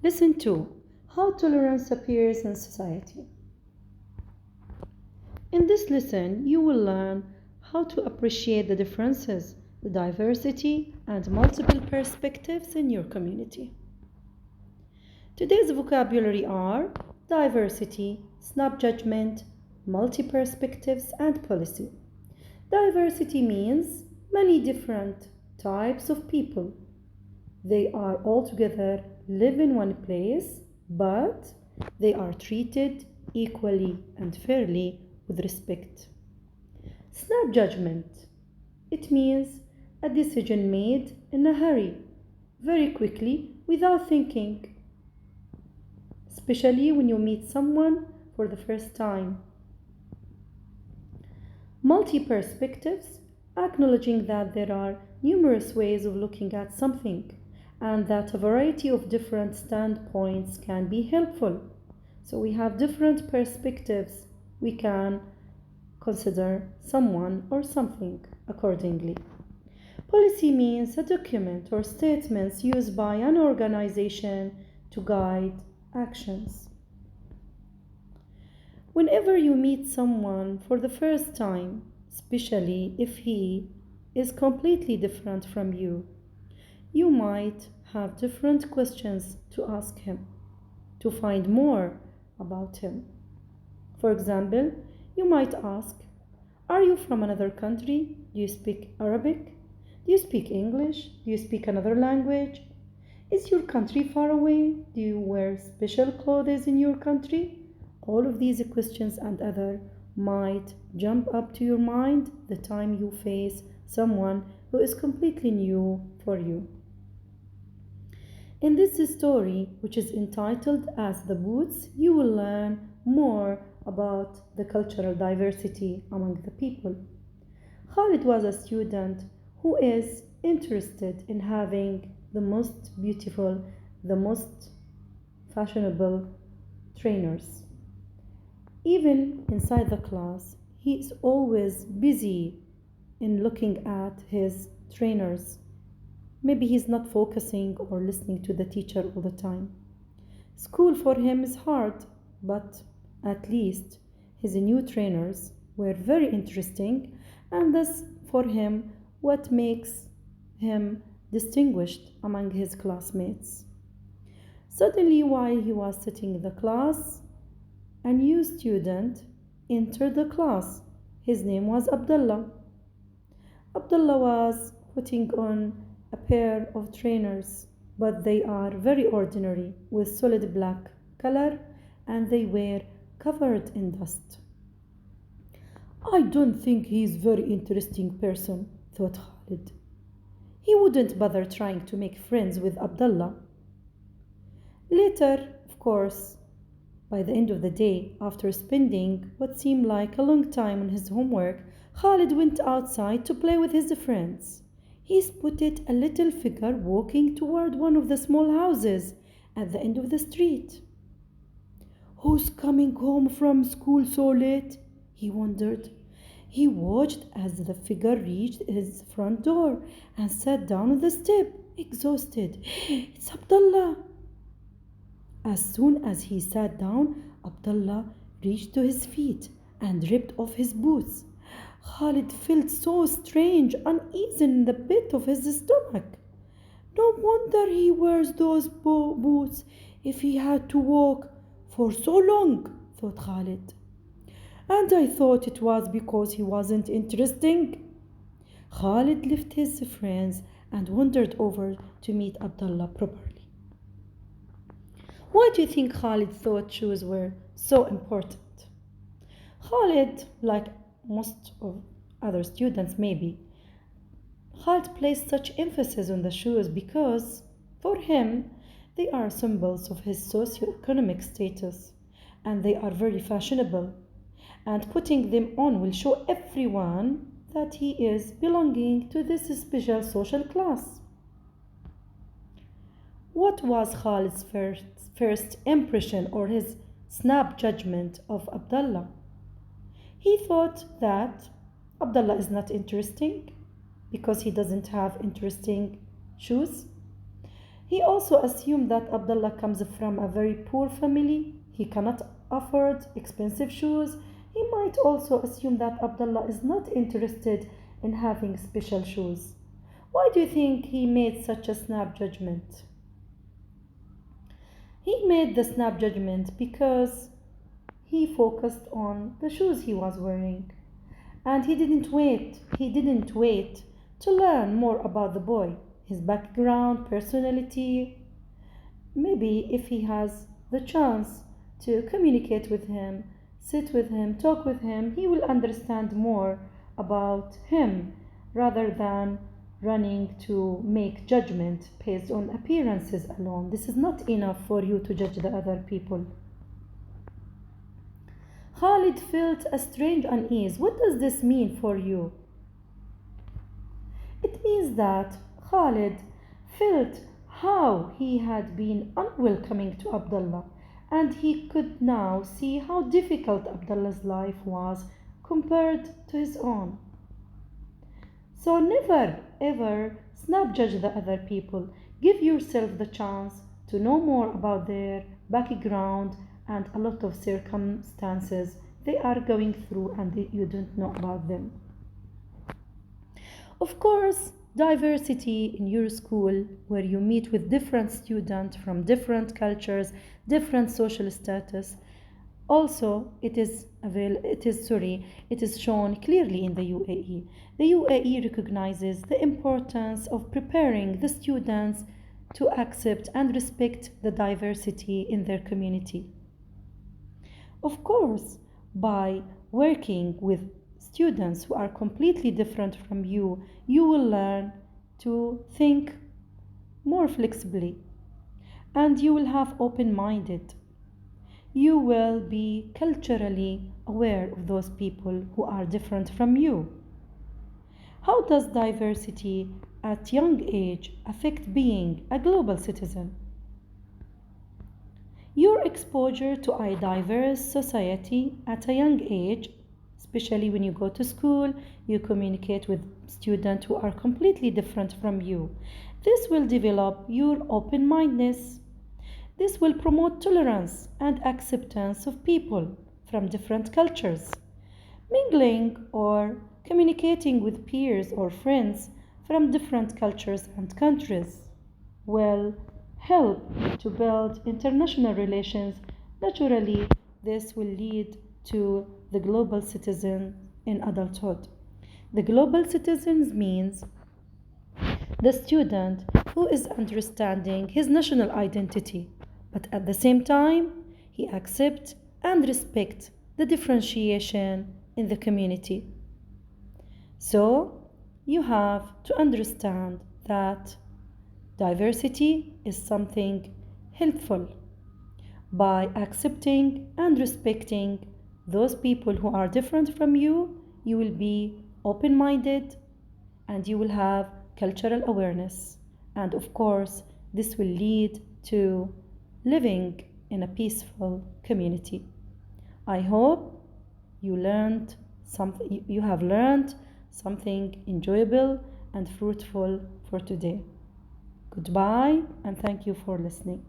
Listen to how tolerance appears in society. In this lesson, you will learn how to appreciate the differences, the diversity, and multiple perspectives in your community. Today's vocabulary are diversity, snap judgment, multi-perspectives, and policy. Diversity means many different types of people. They are all together, live in one place, but they are treated equally and fairly with respect. Snap judgment. It means a decision made in a hurry, very quickly, without thinking, especially when you meet someone for the first time. Multi-perspectives, acknowledging that there are numerous ways of looking at something and that a variety of different standpoints can be helpful. So we have different perspectives. We can consider someone or something accordingly. Policy means a document or statements used by an organization to guide actions. Whenever you meet someone for the first time, especially if he is completely different from you, you might have different questions to ask him to find more about him. For example, you might ask, are you from another country? Do you speak Arabic? Do you speak English? Do you speak another language? Is your country far away? Do you wear special clothes in your country? All of these questions and other might jump up to your mind the time you face someone who is completely new for you. In this story, which is entitled as The Boots, you will learn more about the cultural diversity among the people. Khaled was a student who is interested in having the most beautiful, the most fashionable trainers. Even inside the class, he is always busy in looking at his trainers. Maybe he's not focusing or listening to the teacher all the time. School for him is hard, but at least his new trainers were very interesting, and that's for him what makes him distinguished among his classmates. Suddenly, while he was sitting in the class, a new student entered the class. His name was Abdullah. Abdullah was putting on a pair of trainers, but they are very ordinary with solid black color and they were covered in dust. I don't think he's very interesting person, thought Khalid. He wouldn't bother trying to make friends with Abdullah. Later, of course, by the end of the day, after spending what seemed like a long time on his homework, Khalid went outside to play with his friends. He spotted a little figure walking toward one of the small houses at the end of the street. Who's coming home from school so late? He wondered. He watched as the figure reached his front door and sat down on the step, exhausted. It's Abdullah. As soon as he sat down, Abdullah reached to his feet and ripped off his boots. Khalid felt so strange, uneasy in the pit of his stomach. No wonder he wears those boots if he had to walk for so long, thought Khalid. And I thought it was because he wasn't interesting. Khalid left his friends and wandered over to meet Abdullah properly. Why do you think Khalid thought shoes were so important? Khalid, like most of other students maybe, Khalid placed such emphasis on the shoes because, for him, they are symbols of his socio-economic status and they are very fashionable. And putting them on will show everyone that he is belonging to this special social class. What was Khalid's first impression or his snap judgment of Abdullah? He thought that Abdullah is not interesting because he doesn't have interesting shoes. He also assumed that Abdullah comes from a very poor family. He cannot afford expensive shoes. He might also assume that Abdullah is not interested in having special shoes. Why do you think he made such a snap judgment? He made the snap judgment because he focused on the shoes he was wearing. And he didn't wait to learn more about the boy, his background, personality. Maybe if he has the chance to communicate with him, sit with him, talk with him, he will understand more about him rather than running to make judgment based on appearances alone. This is not enough for you to judge the other people. Khalid felt a strange unease. What does this mean for you? It means that Khalid felt how he had been unwelcoming to Abdullah, and he could now see how difficult Abdullah's life was compared to his own. So never ever snap judge the other people. Give yourself the chance to know more about their background and a lot of circumstances they are going through and you don't know about them. Of course, diversity in your school where you meet with different students from different cultures, different social status. Also, it is shown clearly in the UAE. The UAE recognizes the importance of preparing the students to accept and respect the diversity in their community. Of course, by working with students who are completely different from you, you will learn to think more flexibly and you will have open minded. You will be culturally aware of those people who are different from you. How does diversity at young age affect being a global citizen? Your exposure to a diverse society at a young age, especially when you go to school, you communicate with students who are completely different from you. This will develop your open mindedness. This will promote tolerance and acceptance of people from different cultures. Mingling or communicating with peers or friends from different cultures and countries will help to build international relations. Naturally, this will lead to the global citizen in adulthood. The global citizen means the student who is understanding his national identity, but at the same time, he accepts and respects the differentiation in the community. So, you have to understand that diversity is something helpful. By accepting and respecting those people who are different from you, you will be open minded and you will have cultural awareness. And of course, this will lead to living in a peaceful community. I hope you have learned something enjoyable and fruitful for today. Goodbye and thank you for listening.